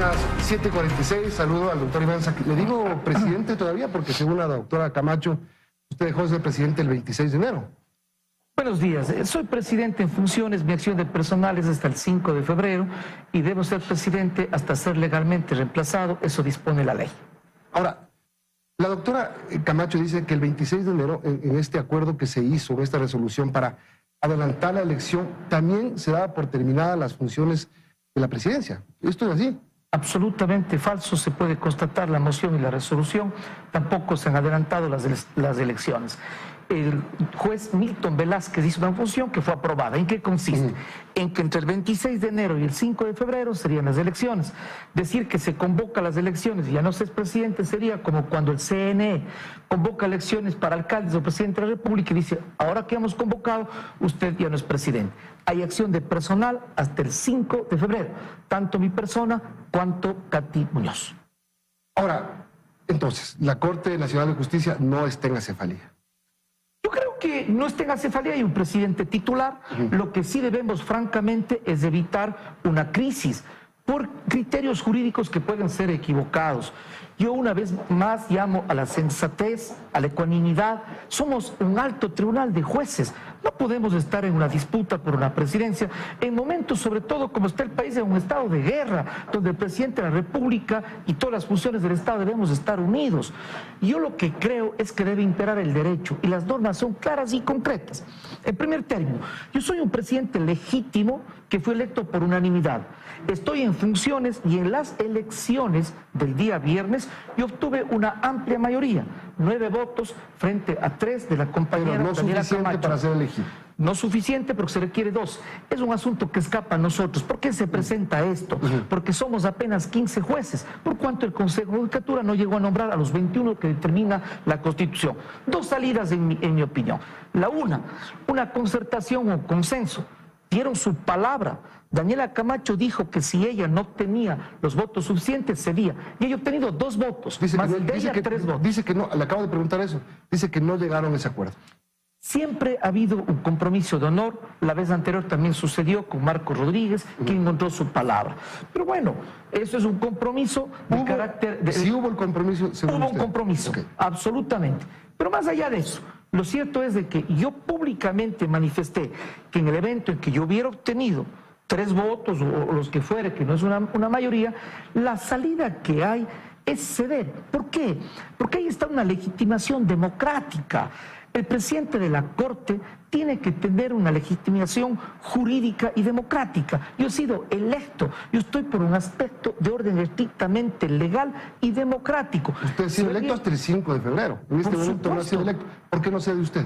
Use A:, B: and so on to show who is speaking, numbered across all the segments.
A: las 7:46, saludo al doctor Iván Saquicela. Le digo presidente todavía porque según la doctora Camacho, usted dejó de ser presidente el 26 de enero.
B: Buenos días, soy presidente en funciones, mi acción de personal es hasta el 5 de febrero y debo ser presidente hasta ser legalmente reemplazado, eso dispone la ley.
A: Ahora, la doctora Camacho dice que el 26 de enero, en este acuerdo que se hizo, en esta resolución para adelantar la elección, también se daba por terminadas las funciones de la presidencia. ¿Esto es así?
B: Absolutamente falso, se puede constatar la moción y la resolución, tampoco se han adelantado las elecciones. El juez Milton Velázquez hizo una función que fue aprobada. ¿En qué consiste? En que entre el 26 de enero y el 5 de febrero serían las elecciones. Decir que se convoca las elecciones y ya no se es presidente sería como cuando el CNE convoca elecciones para alcaldes o presidente de la República y dice, ahora que hemos convocado, usted ya no es presidente. Hay acción de personal hasta el 5 de febrero, tanto mi persona cuanto Katy Muñoz.
A: Ahora, entonces, la Corte Nacional de Justicia no está en acefalía.
B: Yo creo que no está en acefalía, hay un presidente titular. Lo que sí debemos, francamente, es evitar una crisis por criterios jurídicos que pueden ser equivocados. Yo una vez más llamo a la sensatez, a la ecuanimidad. Somos un alto tribunal de jueces. No podemos estar en una disputa por una presidencia en momentos, sobre todo como está el país, en un estado de guerra, donde el presidente de la República y todas las funciones del Estado debemos estar unidos. Yo lo que creo es que debe imperar el derecho y las normas son claras y concretas. En primer término, yo soy un presidente legítimo que fue electo por unanimidad. Estoy en funciones y en las elecciones del día viernes yo obtuve una amplia mayoría, 9 votos frente a 3 de la compañera
A: Pero no
B: Daniela
A: suficiente
B: Camacho.
A: para ser elegido.
B: No suficiente porque se requiere 2. Es un asunto que escapa a nosotros. ¿Por qué se presenta esto? Porque somos apenas 15 jueces, por cuanto el Consejo de Judicatura no llegó a nombrar a los 21 que determina la Constitución. 2 salidas en mi opinión. La una concertación o consenso. Dieron su palabra. Daniela Camacho dijo que si ella no tenía los votos suficientes, cedía. Y ella ha obtenido 2 votos, más el de ella 3 votos.
A: Dice que no, le acabo de preguntar eso, dice que no llegaron a ese acuerdo.
B: Siempre ha habido un compromiso de honor. La vez anterior también sucedió con Marco Rodríguez, que encontró su palabra. Pero bueno, eso es un compromiso de carácter...
A: Si hubo el compromiso, según
B: hubo
A: usted.
B: Un compromiso, absolutamente. Pero más allá de eso, lo cierto es de que yo públicamente manifesté que en el evento en que yo hubiera obtenido 3 votos o los que fuere, que no es una mayoría, la salida que hay es ceder. ¿Por qué? Porque ahí está una legitimación democrática. El presidente de la Corte tiene que tener una legitimación jurídica y democrática. Yo he sido electo, yo estoy por un aspecto de orden estrictamente legal y democrático.
A: Usted ha sido electo hasta el 5 de febrero. En este momento no ha sido electo. ¿Por qué no cede usted?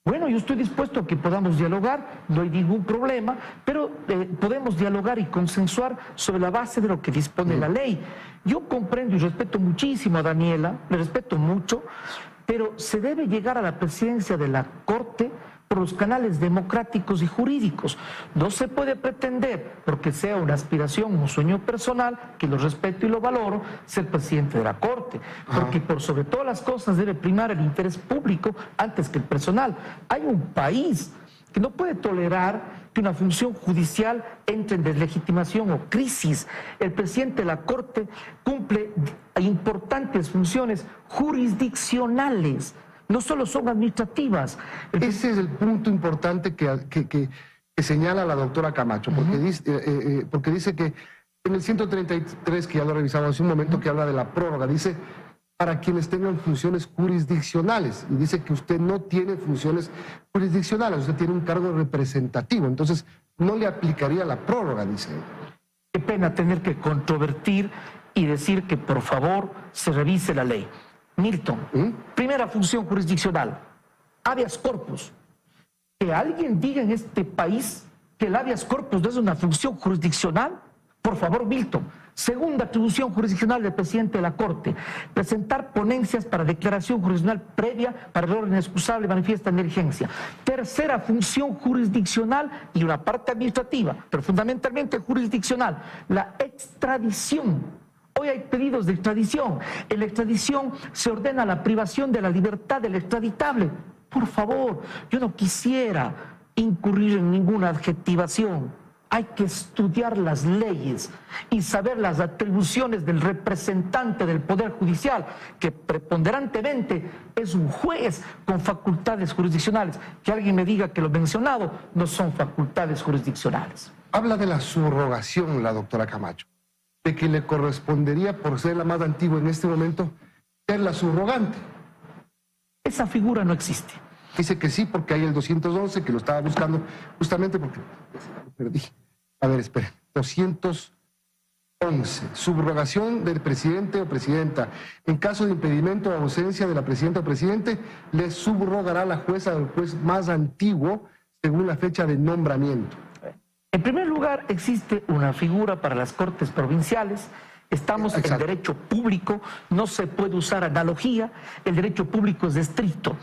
B: Bueno, yo estoy dispuesto a que podamos dialogar, no hay ningún problema, pero podemos dialogar y consensuar sobre la base de lo que dispone la ley. Yo comprendo y respeto muchísimo a Daniela, le respeto mucho, pero se debe llegar a la presidencia de la Corte por los canales democráticos y jurídicos. No se puede pretender, porque sea una aspiración, un sueño personal, que lo respeto y lo valoro, ser presidente de la Corte, porque por sobre todas las cosas debe primar el interés público antes que el personal. Hay un país que no puede tolerar que una función judicial entre en deslegitimación o crisis. El presidente de la Corte cumple importantes funciones jurisdiccionales, no solo son administrativas.
A: Ese es el punto importante que señala la doctora Camacho, porque dice que en el 133, que ya lo he revisado hace un momento, que habla de la prórroga, dice para quienes tengan funciones jurisdiccionales, y dice que usted no tiene funciones jurisdiccionales, usted tiene un cargo representativo, entonces no le aplicaría la prórroga, dice.
B: Qué pena tener que controvertir y decir que por favor se revise la ley. Milton, primera función jurisdiccional, habeas corpus. Que alguien diga en este país que el habeas corpus no es una función jurisdiccional, por favor, Milton. Segunda atribución jurisdiccional del presidente de la Corte, presentar ponencias para declaración jurisdiccional previa para el orden excusable y manifiesta emergencia. Tercera función jurisdiccional y una parte administrativa, pero fundamentalmente jurisdiccional, la extradición. Hoy hay pedidos de extradición. En la extradición se ordena la privación de la libertad del extraditable. Por favor, yo no quisiera incurrir en ninguna adjetivación. hay que estudiar las leyes y saber las atribuciones del representante del Poder Judicial, que preponderantemente es un juez con facultades jurisdiccionales. Que alguien me diga que lo mencionado no son facultades jurisdiccionales.
A: Habla de la subrogación la doctora Camacho, de que le correspondería, por ser la más antigua en este momento, ser la subrogante.
B: Esa figura no existe.
A: Dice que sí, porque hay el 211, que lo estaba buscando justamente porque lo perdí. A ver, espere. 211. Subrogación del presidente o presidenta. En caso de impedimento o ausencia de la presidenta o presidente, le subrogará la jueza o el juez más antiguo según la fecha de nombramiento.
B: En primer lugar, existe una figura para las cortes provinciales. Estamos en derecho público, no se puede usar analogía, el derecho público es estricto.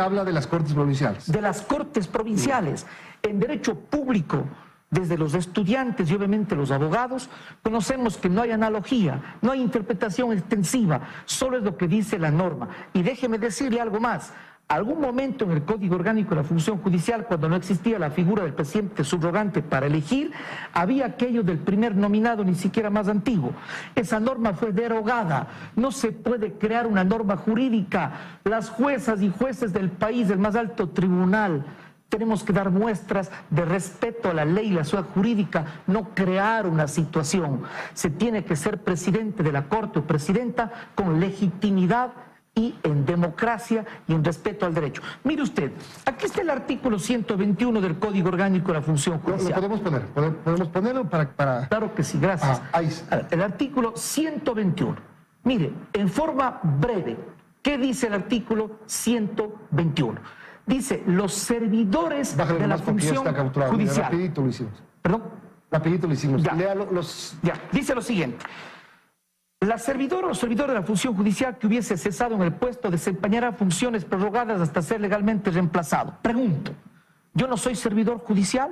A: Habla de las cortes provinciales.
B: De las cortes provinciales. En derecho público, desde los estudiantes y obviamente los abogados, conocemos que no hay analogía, no hay interpretación extensiva, solo es lo que dice la norma. Y déjeme decirle algo más. Algún momento en el Código Orgánico de la Función Judicial, cuando no existía la figura del presidente subrogante para elegir, había aquello del primer nominado, ni siquiera más antiguo. Esa norma fue derogada. No se puede crear una norma jurídica. Las juezas y jueces del país, del más alto tribunal, tenemos que dar muestras de respeto a la ley y la ciudad jurídica, no crear una situación. Se tiene que ser presidente de la Corte o presidenta con legitimidad y en democracia y en respeto al derecho. Mire usted, aquí está el artículo 121 del Código Orgánico de la Función Judicial.
A: ¿Lo podemos ponerlo para...?
B: Claro que sí, gracias.
A: Ahí.
B: El artículo 121. Mire, en forma breve, ¿qué dice el artículo 121? Dice, los servidores de la función judicial.
A: Rapidito lo hicimos.
B: ¿Perdón?
A: Rapidito lo hicimos.
B: Ya.
A: Léalo los...
B: Ya, dice lo siguiente. La servidora o servidor de la función judicial que hubiese cesado en el puesto desempeñará funciones prorrogadas hasta ser legalmente reemplazado. Pregunto, ¿yo no soy servidor judicial?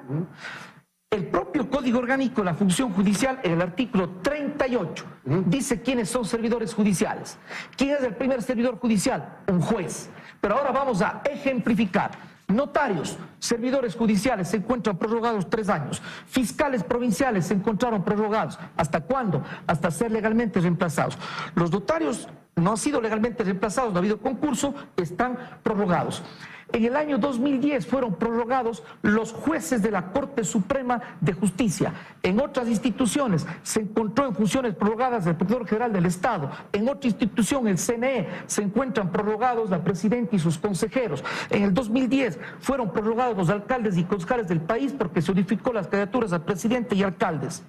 B: El propio Código Orgánico de la Función Judicial, en el artículo 38, dice quiénes son servidores judiciales. ¿Quién es el primer servidor judicial? Un juez. Pero ahora vamos a ejemplificar. Notarios, servidores judiciales se encuentran prorrogados 3 años. Fiscales provinciales se encontraron prorrogados. ¿Hasta cuándo? Hasta ser legalmente reemplazados. Los notarios no han sido legalmente reemplazados, no ha habido concurso, están prorrogados. En el año 2010 fueron prorrogados los jueces de la Corte Suprema de Justicia. En otras instituciones se encontró en funciones prorrogadas el Procurador General del Estado. En otra institución, el CNE, se encuentran prorrogados la presidenta y sus consejeros. En el 2010 fueron prorrogados los alcaldes y concejales del país porque se unificó las candidaturas a presidente y alcaldes.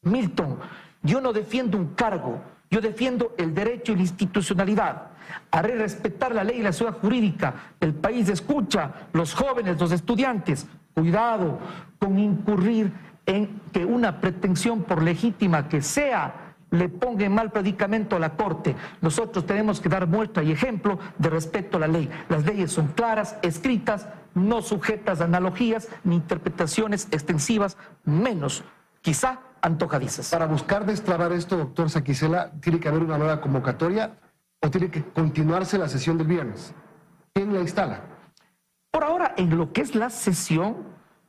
B: Milton, yo no defiendo un cargo, yo defiendo el derecho y la institucionalidad. Haré respetar la ley y la ciudad jurídica. El país escucha, los jóvenes, los estudiantes. Cuidado con incurrir en que una pretensión, por legítima que sea, le ponga en mal predicamento a la Corte. Nosotros tenemos que dar muestra y ejemplo de respeto a la ley. Las leyes son claras, escritas, no sujetas a analogías ni interpretaciones extensivas, menos, quizá, antojadizas.
A: Para buscar destrabar esto, doctor Saquicela, ¿tiene que haber una nueva convocatoria o tiene que continuarse la sesión del viernes? ¿Quién la instala?
B: Por ahora, en lo que es la sesión,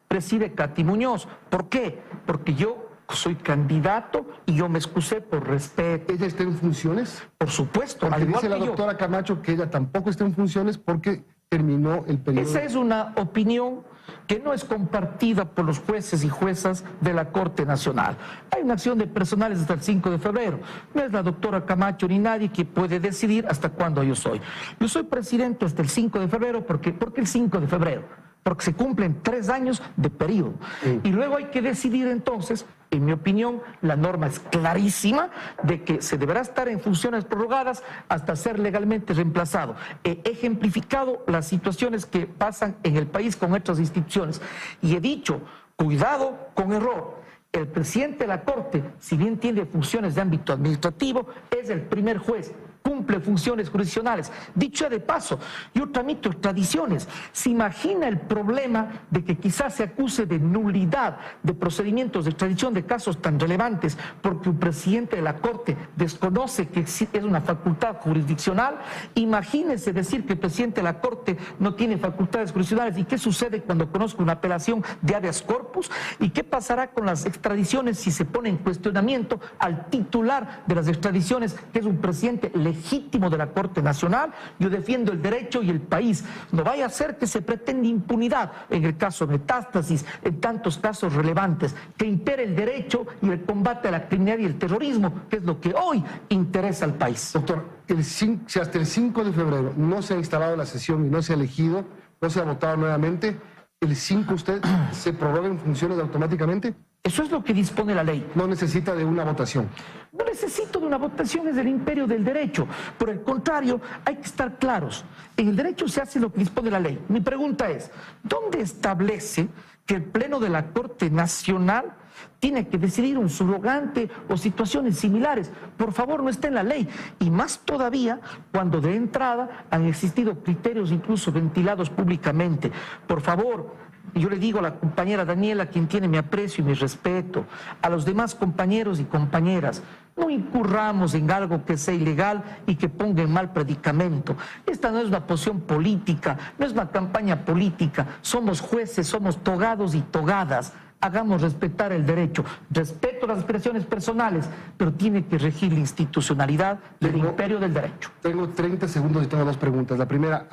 B: preside Katy Muñoz. ¿Por qué? Porque yo soy candidato y yo me excusé por respeto.
A: ¿Ella está en funciones?
B: Por supuesto.
A: Porque dice la doctora Camacho que ella tampoco está en funciones porque terminó el periodo.
B: Esa es una opinión que no es compartida por los jueces y juezas de la Corte Nacional. Hay una acción de personales hasta el 5 de febrero. No es la doctora Camacho ni nadie que puede decidir hasta cuándo yo soy. Yo soy presidente hasta el 5 de febrero. ¿Por qué el 5 de febrero? Porque se cumplen 3 años de periodo. Sí. Y luego hay que decidir entonces, en mi opinión, la norma es clarísima de que se deberá estar en funciones prorrogadas hasta ser legalmente reemplazado. He ejemplificado las situaciones que pasan en el país con otras instituciones y he dicho, cuidado con error. El presidente de la Corte, si bien tiene funciones de ámbito administrativo, es el primer juez cumple funciones jurisdiccionales. Dicho de paso, yo tramito extradiciones. ¿Se imagina el problema de que quizás se acuse de nulidad de procedimientos de extradición de casos tan relevantes porque un presidente de la Corte desconoce que es una facultad jurisdiccional? Imagínese decir que el presidente de la Corte no tiene facultades jurisdiccionales. ¿Y qué sucede cuando conozco una apelación de habeas corpus? ¿Y qué pasará con las extradiciones si se pone en cuestionamiento al titular de las extradiciones, que es un presidente legítimo de la Corte Nacional? Yo defiendo el derecho y el país. No vaya a ser que se pretenda impunidad en el caso de Metástasis, en tantos casos relevantes, que impere el derecho y el combate a la criminalidad y el terrorismo, que es lo que hoy interesa al país.
A: Doctor, si hasta el 5 de febrero no se ha instalado la sesión y no se ha elegido, no se ha votado nuevamente, ¿el 5 usted se prorroga en funciones automáticamente?
B: Eso es lo que dispone la ley.
A: No necesita de una votación.
B: No necesito de una votación, es del imperio del derecho. Por el contrario, hay que estar claros. En el derecho se hace lo que dispone la ley. Mi pregunta es, ¿dónde establece que el Pleno de la Corte Nacional tiene que decidir un subrogante o situaciones similares? Por favor, no está en la ley. Y más todavía cuando de entrada han existido criterios incluso ventilados públicamente. Por favor, yo le digo a la compañera Daniela, quien tiene mi aprecio y mi respeto, a los demás compañeros y compañeras, no incurramos en algo que sea ilegal y que ponga en mal predicamento. Esta no es una posición política, no es una campaña política. Somos jueces, somos togados y togadas. Hagamos respetar el derecho. Respeto las aspiraciones personales, pero tiene que regir la institucionalidad del imperio del derecho.
A: Tengo 30 segundos y tengo dos preguntas. La primera,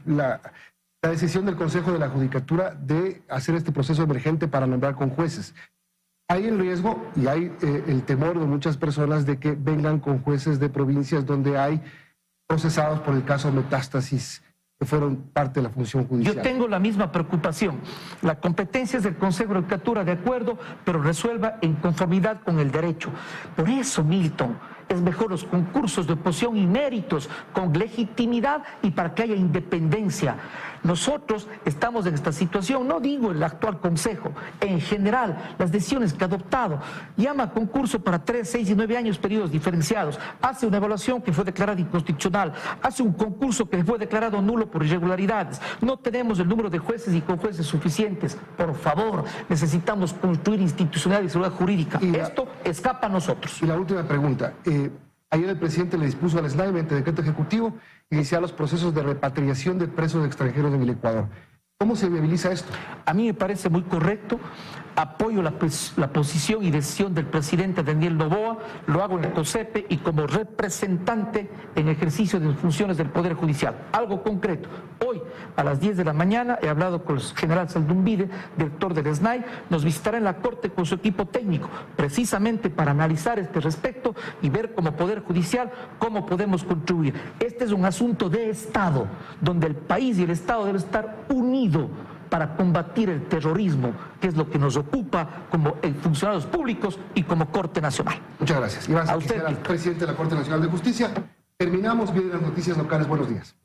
A: la decisión del Consejo de la Judicatura de hacer este proceso emergente para nombrar con jueces. Hay el riesgo y hay el temor de muchas personas de que vengan con jueces de provincias donde hay procesados por el caso Metástasis, que fueron parte de la función judicial.
B: Yo tengo la misma preocupación. La competencia es del Consejo de Judicatura, de acuerdo, pero resuelva en conformidad con el derecho. Por eso, Milton, es mejor los concursos de oposición y méritos con legitimidad y para que haya independencia. Nosotros estamos en esta situación, no digo el actual Consejo, en general, las decisiones que ha adoptado. Llama a concurso para 3, 6 y 9 años, periodos diferenciados. Hace una evaluación que fue declarada inconstitucional. Hace un concurso que fue declarado nulo por irregularidades. No tenemos el número de jueces y con jueces suficientes. Por favor, necesitamos construir institucionalidad y seguridad jurídica. Esto escapa a nosotros.
A: Y la última pregunta. Ayer el presidente le dispuso al SNAI, mediante decreto ejecutivo, iniciar los procesos de repatriación de presos extranjeros en el Ecuador. ¿Cómo se viabiliza esto?
B: A mí me parece muy correcto. Apoyo la posición y decisión del presidente Daniel Noboa, lo hago en el COSEPE y como representante en ejercicio de funciones del Poder Judicial. Algo concreto. Hoy, a las 10 de la mañana, he hablado con el general Saldumbide, director del SNAI, nos visitará en la Corte con su equipo técnico, precisamente para analizar este respecto y ver como Poder Judicial cómo podemos contribuir. Este es un asunto de Estado, donde el país y el Estado deben estar unidos para combatir el terrorismo, que es lo que nos ocupa como funcionarios públicos y como Corte Nacional.
A: Muchas gracias. Gracias,
B: a usted,
A: presidente de la Corte Nacional de Justicia. Terminamos, vienen las noticias locales. Buenos días.